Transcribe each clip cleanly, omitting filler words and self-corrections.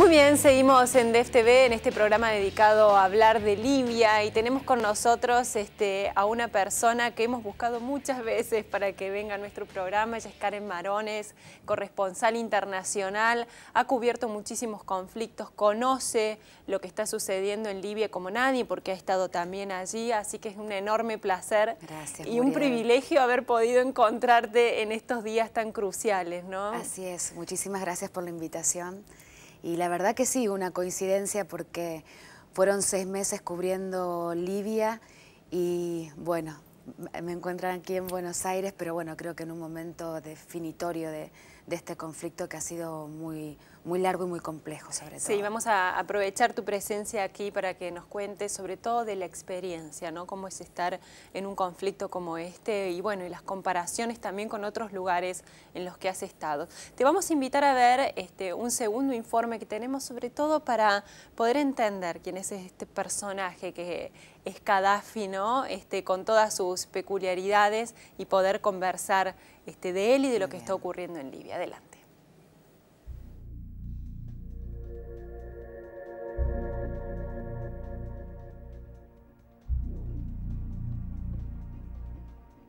Muy bien, seguimos en DEF TV, en este programa dedicado a hablar de Libia, y tenemos con nosotros a una persona que hemos buscado muchas veces para que venga a nuestro programa. Ella es Karen Marones, corresponsal internacional, ha cubierto muchísimos conflictos, conoce lo que está sucediendo en Libia como nadie porque ha estado también allí, así que es un enorme placer. Gracias, y un privilegio haber podido encontrarte en estos días tan cruciales, ¿no? Así es, muchísimas gracias por la invitación. Y la verdad que sí, una coincidencia porque fueron 6 meses cubriendo Libia y bueno, me encuentran aquí en Buenos Aires, pero bueno, creo que en un momento definitorio de este conflicto que ha sido muy largo y muy complejo sobre todo. Sí, vamos a aprovechar tu presencia aquí para que nos cuentes sobre todo de la experiencia, ¿no? Cómo es estar en un conflicto como este y bueno, y las comparaciones también con otros lugares en los que has estado. Te vamos a invitar a ver un segundo informe que tenemos, sobre todo para poder entender quién es este personaje que es Gaddafi, ¿no? Con todas sus peculiaridades, y poder conversar de él y de lo que está ocurriendo en Libia. Adelante.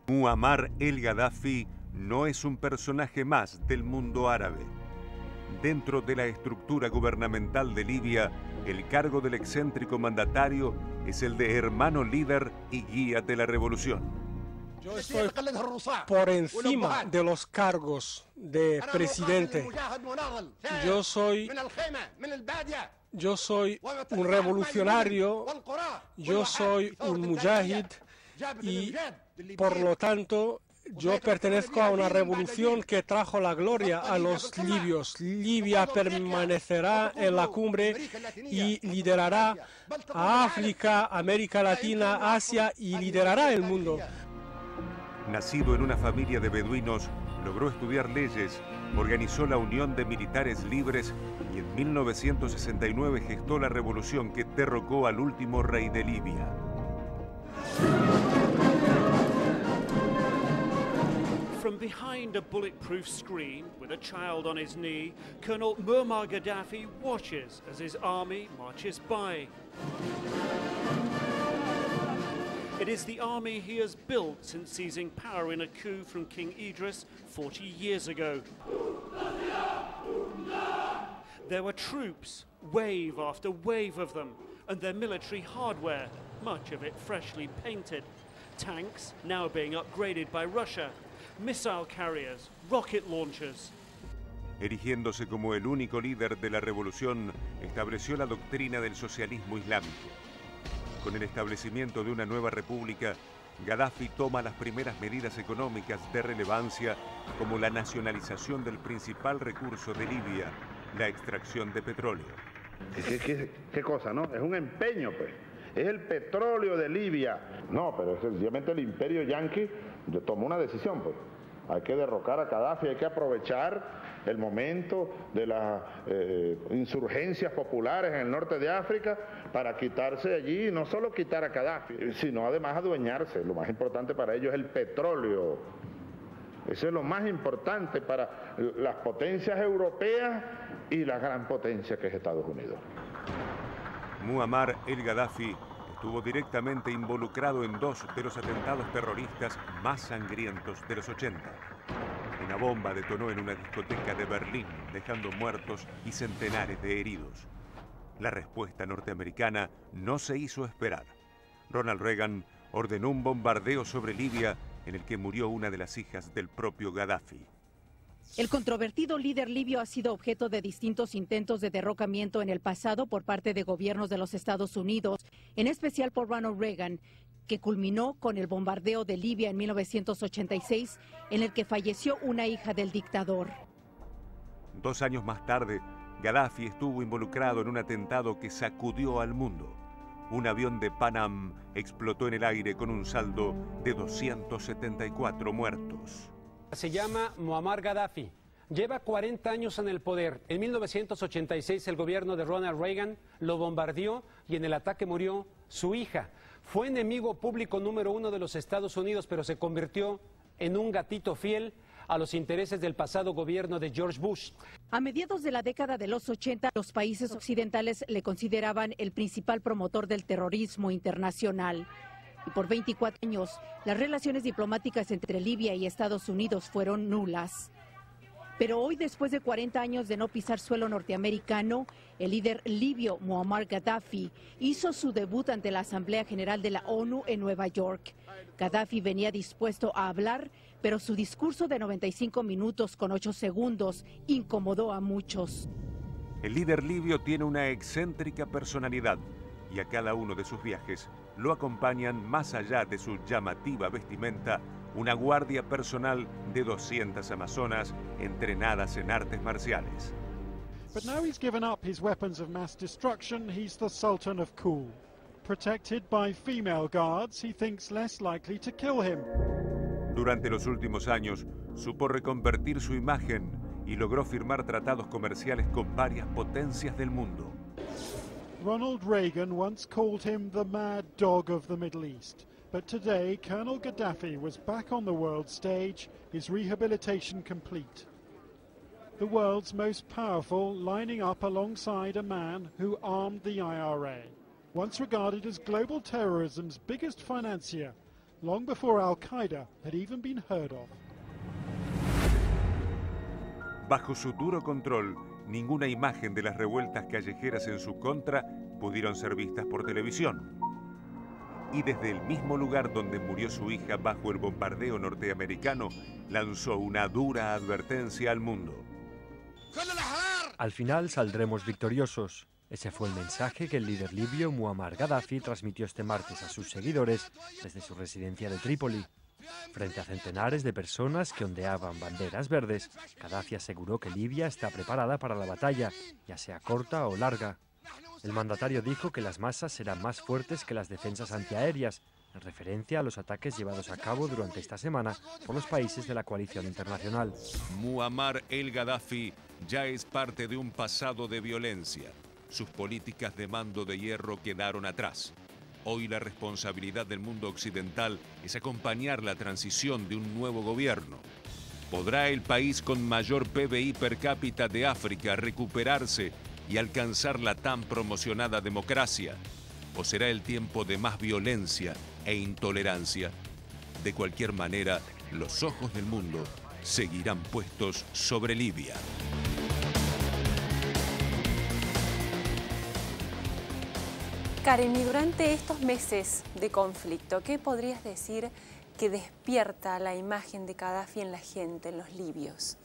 Muammar el-Gaddafi no es un personaje más del mundo árabe. Dentro de la estructura gubernamental de Libia, el cargo del excéntrico mandatario es el de hermano líder y guía de la revolución. Yo estoy por encima de los cargos de presidente. Yo soy un revolucionario, yo soy un mujahid y por lo tanto yo pertenezco a una revolución que trajo la gloria a los libios. Libia permanecerá en la cumbre y liderará a África, América Latina, Asia y liderará el mundo. Nacido en una familia de beduinos, logró estudiar leyes, organizó la Unión de Militares Libres y en 1969 gestó la revolución que derrocó al último rey de Libia. From behind a bulletproof screen, with a child on his knee, Colonel Muammar Gaddafi watches as his army marches by. It is the army he has built since seizing power in a coup from King Idris 40 years ago. There were troops, wave after wave of them, and their military hardware, much of it freshly painted. Tanks now being upgraded by Russia. Missile carriers, rocket launchers. Erigiéndose como el único líder de la revolución, estableció la doctrina del socialismo islámico. Con el establecimiento de una nueva república, Gaddafi toma las primeras medidas económicas de relevancia, como la nacionalización del principal recurso de Libia, la extracción de petróleo. ¿Qué cosa, no? Es un empeño, pues. Es el petróleo de Libia. No, pero sencillamente el imperio yanqui tomó una decisión, pues. Hay que derrocar a Gaddafi, hay que aprovechar el momento de las insurgencias populares en el norte de África para quitarse allí, no solo quitar a Gaddafi, sino además adueñarse. Lo más importante para ellos es el petróleo. Eso es lo más importante para las potencias europeas y la gran potencia que es Estados Unidos. Muammar el-Gaddafi estuvo directamente involucrado en 2 de los atentados terroristas más sangrientos de los 80. Una bomba detonó en una discoteca de Berlín, dejando muertos y centenares de heridos. La respuesta norteamericana no se hizo esperar. Ronald Reagan ordenó un bombardeo sobre Libia en el que murió una de las hijas del propio Gaddafi. El controvertido líder libio ha sido objeto de distintos intentos de derrocamiento en el pasado por parte de gobiernos de los Estados Unidos, en especial por Ronald Reagan, que culminó con el bombardeo de Libia en 1986, en el que falleció una hija del dictador. 2 años más tarde, Gaddafi estuvo involucrado en un atentado que sacudió al mundo. Un avión de Pan Am explotó en el aire con un saldo de 274 muertos. Se llama Muammar Gaddafi. Lleva 40 años en el poder. En 1986 el gobierno de Ronald Reagan lo bombardeó y en el ataque murió su hija. Fue enemigo público número 1 de los Estados Unidos, pero se convirtió en un gatito fiel a los intereses del pasado gobierno de George Bush. A mediados de la década de los 80, los países occidentales le consideraban el principal promotor del terrorismo internacional. Y por 24 años, las relaciones diplomáticas entre Libia y Estados Unidos fueron nulas. Pero hoy, después de 40 años de no pisar suelo norteamericano, el líder libio Muammar Gaddafi hizo su debut ante la Asamblea General de la ONU en Nueva York. Gaddafi venía dispuesto a hablar, pero su discurso de 95 minutos con 8 segundos incomodó a muchos. El líder libio tiene una excéntrica personalidad y a cada uno de sus viajes lo acompañan, más allá de su llamativa vestimenta, una guardia personal de 200 amazonas entrenadas en artes marciales. But now he's given up his weapons of mass destruction, he's the Sultan of Cool. Protected by female guards, he thinks less likely to kill him. Durante los últimos años, supo reconvertir su imagen y logró firmar tratados comerciales con varias potencias del mundo. Ronald Reagan once called him the mad dog of the Middle East. But today, Colonel Gaddafi was back on the world stage, his rehabilitation complete. The world's most powerful, lining up alongside a man who armed the IRA, once regarded as global terrorism's biggest financier, long before Al-Qaeda had even been heard of. Bajo su duro control, ninguna imagen de las revueltas callejeras en su contra pudieron ser vistas por televisión. Y desde el mismo lugar donde murió su hija bajo el bombardeo norteamericano, lanzó una dura advertencia al mundo. Al final saldremos victoriosos. Ese fue el mensaje que el líder libio Muammar Gaddafi transmitió este martes a sus seguidores desde su residencia de Trípoli. Frente a centenares de personas que ondeaban banderas verdes, Gaddafi aseguró que Libia está preparada para la batalla, ya sea corta o larga. El mandatario dijo que las masas serán más fuertes que las defensas antiaéreas, en referencia a los ataques llevados a cabo durante esta semana por los países de la coalición internacional. Muammar el-Gaddafi ya es parte de un pasado de violencia. Sus políticas de mando de hierro quedaron atrás. Hoy la responsabilidad del mundo occidental es acompañar la transición de un nuevo gobierno. ¿Podrá el país con mayor PBI per cápita de África recuperarse y alcanzar la tan promocionada democracia? ¿O será el tiempo de más violencia e intolerancia? De cualquier manera, los ojos del mundo seguirán puestos sobre Libia. Karen, y durante estos meses de conflicto, ¿qué podrías decir que despierta la imagen de Gaddafi en la gente, en los libios?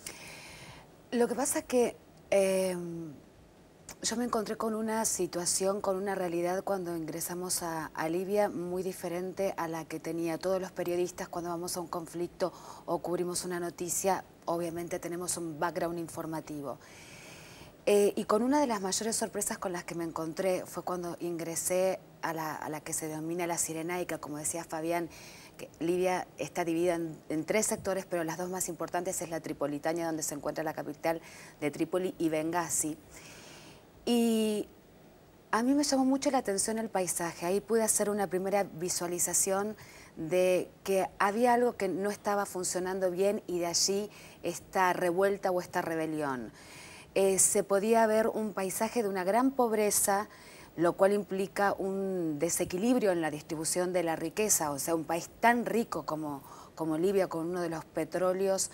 Lo que pasa es que yo me encontré con una situación, con una realidad cuando ingresamos a Libia muy diferente a la que tenía todos los periodistas cuando vamos a un conflicto o cubrimos una noticia. Obviamente tenemos un background informativo. Y con una de las mayores sorpresas con las que me encontré fue cuando ingresé a la que se denomina la Cirenaica, como decía Fabián, que Libia está dividida en 3 sectores, pero las 2 más importantes es la Tripolitania, donde se encuentra la capital de Trípoli, y Bengasi. Y a mí me llamó mucho la atención el paisaje. Ahí pude hacer una primera visualización de que había algo que no estaba funcionando bien y de allí esta revuelta o esta rebelión. Se podía ver un paisaje de una gran pobreza, lo cual implica un desequilibrio en la distribución de la riqueza. O sea, un país tan rico como Libia, con uno de los petróleos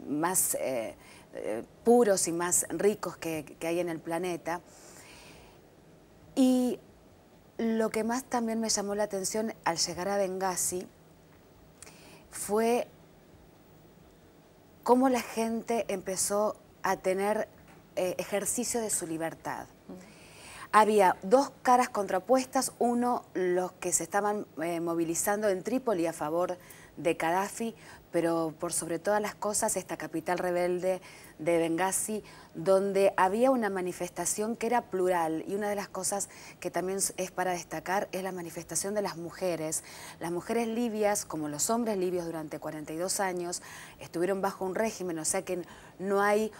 más puros y más ricos que hay en el planeta. Y lo que más también me llamó la atención al llegar a Bengasi fue cómo la gente empezó a tener ejercicio de su libertad. Había 2 caras contrapuestas, uno los que se estaban movilizando en Trípoli a favor de Gaddafi, pero por sobre todas las cosas esta capital rebelde de Bengasi, donde había una manifestación que era plural, y una de las cosas que también es para destacar es la manifestación de las mujeres. Las mujeres libias, como los hombres libios durante 42 años, estuvieron bajo un régimen, o sea que no hay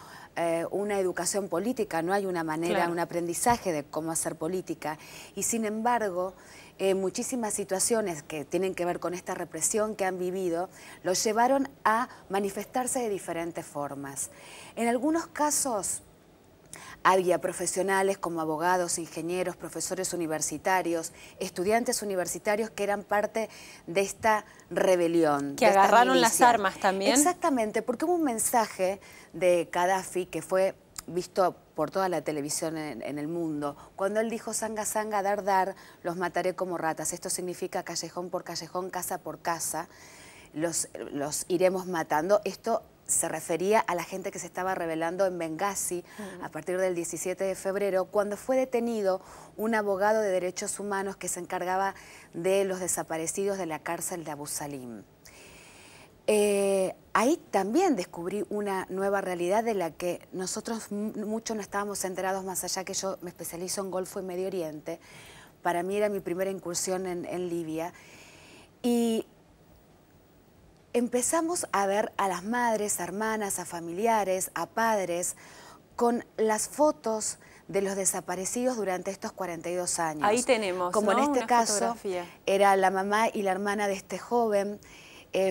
una educación política, no hay una manera, un aprendizaje de cómo hacer política, y sin embargo muchísimas situaciones que tienen que ver con esta represión que han vivido, los llevaron a manifestarse de diferentes formas. En algunos casos había profesionales como abogados, ingenieros, profesores universitarios, estudiantes universitarios que eran parte de esta rebelión. Que agarraron las armas también. Exactamente, porque hubo un mensaje de Gaddafi que fue visto por toda la televisión en el mundo, cuando él dijo sanga, sanga, dar, dar, los mataré como ratas. Esto significa callejón por callejón, casa por casa, los iremos matando. Esto se refería a la gente que se estaba rebelando en Bengasi a partir del 17 de febrero, cuando fue detenido un abogado de derechos humanos que se encargaba de los desaparecidos de la cárcel de Abu Salim. Ahí también descubrí una nueva realidad de la que nosotros muchos no estábamos enterados, más allá que yo me especializo en Golfo y Medio Oriente. Para mí era mi primera incursión en Libia. Y empezamos a ver a las madres, a hermanas, a familiares, a padres, con las fotos de los desaparecidos durante estos 42 años. Ahí tenemos, como ¿no? en este Una caso, fotografía. era la mamá y la hermana de este joven,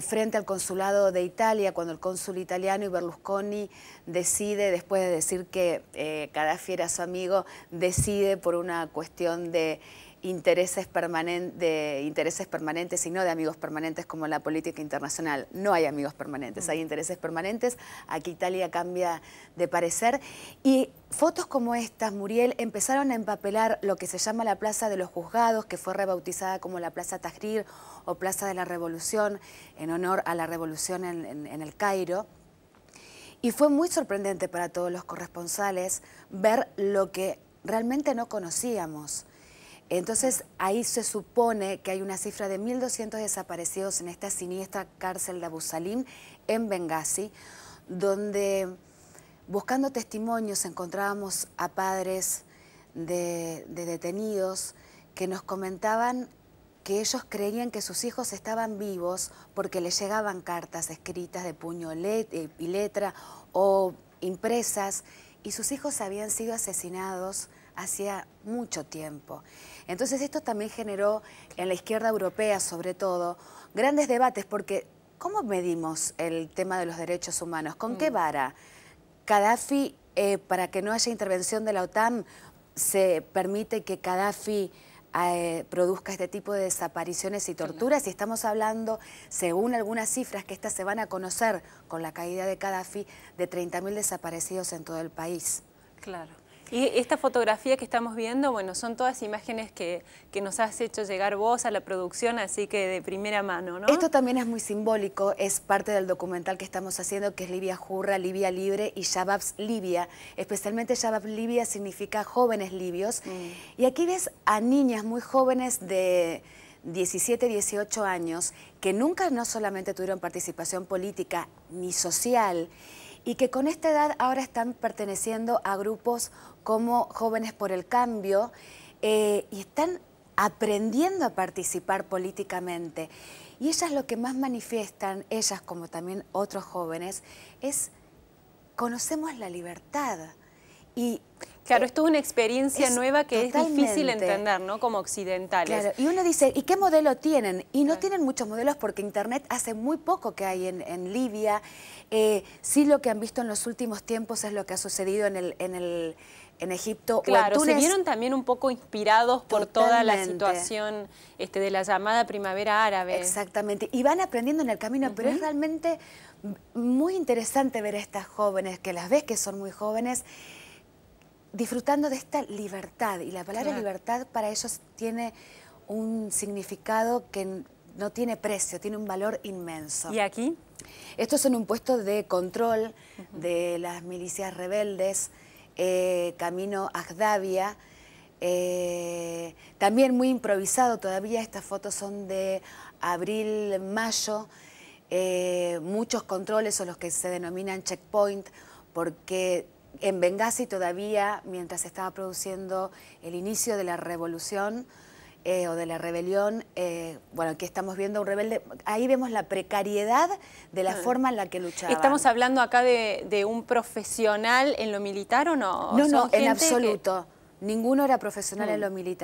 frente al consulado de Italia, cuando el cónsul italiano y Berlusconi decide, después de decir que Gaddafi era su amigo, decide por una cuestión de intereses permanentes y no de amigos permanentes como en la política internacional. No hay amigos permanentes, hay intereses permanentes. Aquí Italia cambia de parecer. Y fotos como estas, Muriel, empezaron a empapelar lo que se llama la Plaza de los Juzgados, que fue rebautizada como la Plaza Tahrir o Plaza de la Revolución, en honor a la revolución en el Cairo. Y fue muy sorprendente para todos los corresponsales ver lo que realmente no conocíamos. Entonces, ahí se supone que hay una cifra de 1.200 desaparecidos en esta siniestra cárcel de Abu Salim, en Bengasi, donde, buscando testimonios, encontrábamos a padres de detenidos que nos comentaban que ellos creían que sus hijos estaban vivos porque les llegaban cartas escritas de puño y letra o impresas, y sus hijos habían sido asesinados hacía mucho tiempo. Entonces esto también generó en la izquierda europea, sobre todo, grandes debates, porque ¿cómo medimos el tema de los derechos humanos? ¿Con qué vara? Gaddafi, para que no haya intervención de la OTAN, se permite que Gaddafi produzca este tipo de desapariciones y torturas, y estamos hablando, según algunas cifras que estas se van a conocer con la caída de Gaddafi, de 30.000 desaparecidos en todo el país. Claro. Y esta fotografía que estamos viendo, bueno, son todas imágenes que nos has hecho llegar vos a la producción, así que de primera mano, ¿no? Esto también es muy simbólico, es parte del documental que estamos haciendo, que es Libia Hurra, Libia Libre y Shababs Libia. Especialmente Shabab Libia significa jóvenes libios. Y aquí ves a niñas muy jóvenes de 17, 18 años, que nunca no solamente tuvieron participación política ni social, y que con esta edad ahora están perteneciendo a grupos como Jóvenes por el Cambio, y están aprendiendo a participar políticamente. Y ellas lo que más manifiestan, ellas como también otros jóvenes, es conocemos la libertad. Y claro, esto es una experiencia nueva que totalmente es difícil entender, ¿no? Como occidentales. Claro, y uno dice, ¿y qué modelo tienen? Y no tienen muchos modelos porque Internet hace muy poco que hay en Libia. Sí, lo que han visto en los últimos tiempos es lo que ha sucedido en Egipto claro, o en Túnez. Se vieron también un poco inspirados por toda la situación de la llamada primavera árabe. Exactamente, y van aprendiendo en el camino, pero es realmente muy interesante ver a estas jóvenes, que las ves que son muy jóvenes, disfrutando de esta libertad. Y la palabra libertad para ellos tiene un significado que no tiene precio, tiene un valor inmenso. ¿Y aquí? Estos son un puesto de control de las milicias rebeldes, camino a Agdabia, también muy improvisado todavía. Estas fotos son de abril, mayo, muchos controles o los que se denominan checkpoint, porque en Bengasi todavía, mientras se estaba produciendo el inicio de la revolución o de la rebelión, bueno, aquí estamos viendo un rebelde, ahí vemos la precariedad de la forma en la que luchaban. ¿Estamos hablando acá de un profesional en lo militar o no? No, no, en absoluto. Ninguno era profesional en lo militar.